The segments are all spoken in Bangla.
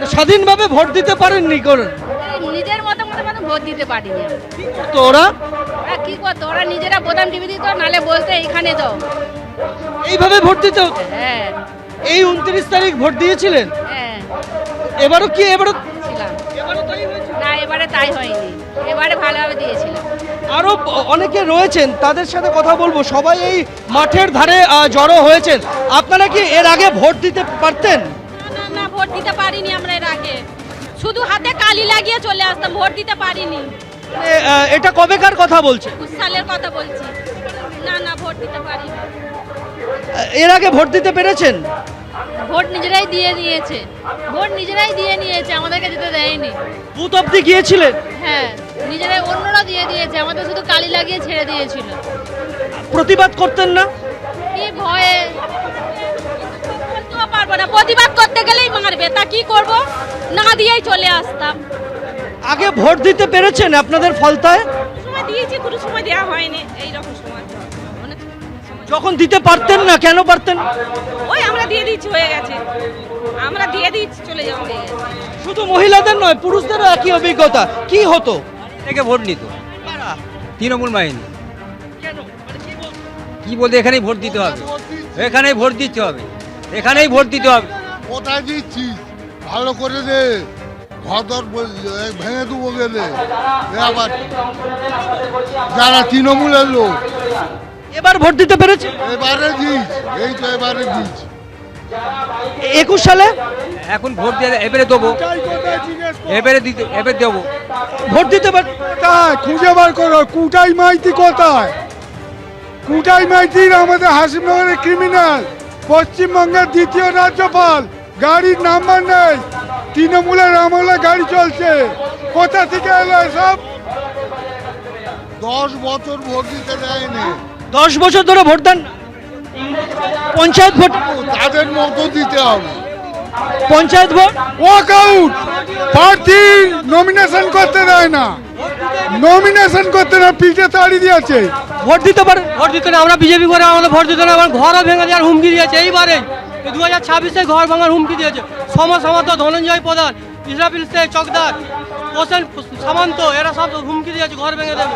মানে স্বাধীনভাবে ভোট দিতে পারেননি করেন নিজের মতো ভোট দিতে পারিনি আমরা। তো ওরা ওরা কি করতো, ওরা নিজেরা বোতাম টিভি দিত, নালে বলতে এখানে যাও। এইভাবে ভোট দিতে হতো। হ্যাঁ এই 29 তারিখ ভোট দিয়েছিলেন, হ্যাঁ এবারও ছিলাম। না, এবারে তাই হয়নি, এবারে ভালোভাবে দিয়েছিলাম। আরো অনেকে রয়েছেন, তাদের সাথে কথা বলবো। সবাই এই মাঠের ধারে জড়ো হয়েছেন। আপনারা কি এর আগে ভোট দিতে পারতেন? না না, ভোট দিতে পারিনি আমরা এর আগে, শুধু হাতে কালি লাগিয়ে চলে আসতাম, ভোট দিতে পারিনি। এটা কবেকার কথা বলছে? 21 সালের কথা বলছি। না না, ভোট দিতে পারিনি। এর আগে ভোট দিতে পেরেছেন? ভোট নিজেরাই দিয়ে নিয়েছে, ভোট নিজেরাই দিয়ে নিয়েছে, আমাদেরকে দিতে দেয়নি। বুথ অব্দি গিয়েছিলেন? হ্যাঁ, নিজেরাই, অন্যরা দিয়ে দিয়েছে, আমাদের শুধু কালি লাগিয়ে ছেড়ে দিয়েছিল। প্রতিবাদ করতেন না? কি ভয়ে বলতেও পারবো না, প্রতিবাদ করতে গেলেই মারবে, তা কি করব, না দিয়েই চলে আসতাম। আগে ভোট দিতে পেরেছেন আপনাদের ফলতায়? সময় দিয়েছি, কোনো সময় দেওয়া হয়নি, এইরকম সময় অনেক সময়। যখন দিতে পারতেন না, কেন পারতেন? ওই আমরা দিয়ে দিচ্ছি, হয়ে গেছে, আমরা দিয়ে দিচ্ছি, চলে যাবো, হয়ে গেছে। শুধু মহিলাদের নয়, পুরুষদেরও একই অভিজ্ঞতা। কি হতো? থেকে ভোট নিত তৃণমূল বাহিনী। কি বলতে, এখানেই ভোট দিতে হবে, এখানেই ভোট দিতে হবে, এখানেই ভোট দিতে হবে। কোথায় দিচ্ছিস ভালো করে দে, ঘর দর ভেঙে দেবো গেলে। আবার যারা তৃণমূলের লোক এবার ভোট দিতে পেরেছে? এবারে দিস, এই তো এবারে দিস। 21 সালে এখন ভোট দিয়ে এবারে দেবো, এবারে দিতে, এবারে দেবো। ভোট দিতে পার। কোথায় খুঁজে বার করো, কুটাই মাইতি কোথায়? কুটাই মাইতির আমাদের হাসিমনগরের ক্রিমিনাল, পশ্চিমবঙ্গের দ্বিতীয় রাজ্যপাল, গাড়ির নাম্বার নেই, তৃণমূলের আমলে গাড়ি চলছে। কোথা থেকে এলো এসব? 10 বছর ভোট দিতে দেয়নি, 10 বছর ধরে ভোট দেন না? পঞ্চায়েত ভোট, তাদের মতো দিতে হবে। পঞ্চায়েত ভোট ওয়াক আউট, প্রার্থী নমিনেশন করতে দেয় না, নমিনেশন করতে না, পিঠে তাড়ি দিয়েছে। ভোট দিতে পারেন? ভোট দিতে না, আমরা বিজেপি করে আমাদের ভোট দিতে না, আমার ঘরও ভেঙে দেওয়ার হুমকি দিয়েছে এইবারে। 2026-এ ঘর ভাঙার হুমকি দিয়েছে। সমাজ সামন্ত, ধনঞ্জয় প্রধান, ইসরাফিল শেখ চকদার, হোসেন সামন্ত, এরা সব হুমকি দিয়েছে ঘর ভেঙে দেবে।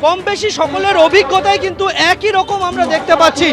কম বেশি সকলের অভিজ্ঞতাই কিন্তু একই রকম আমরা দেখতে পাচ্ছি।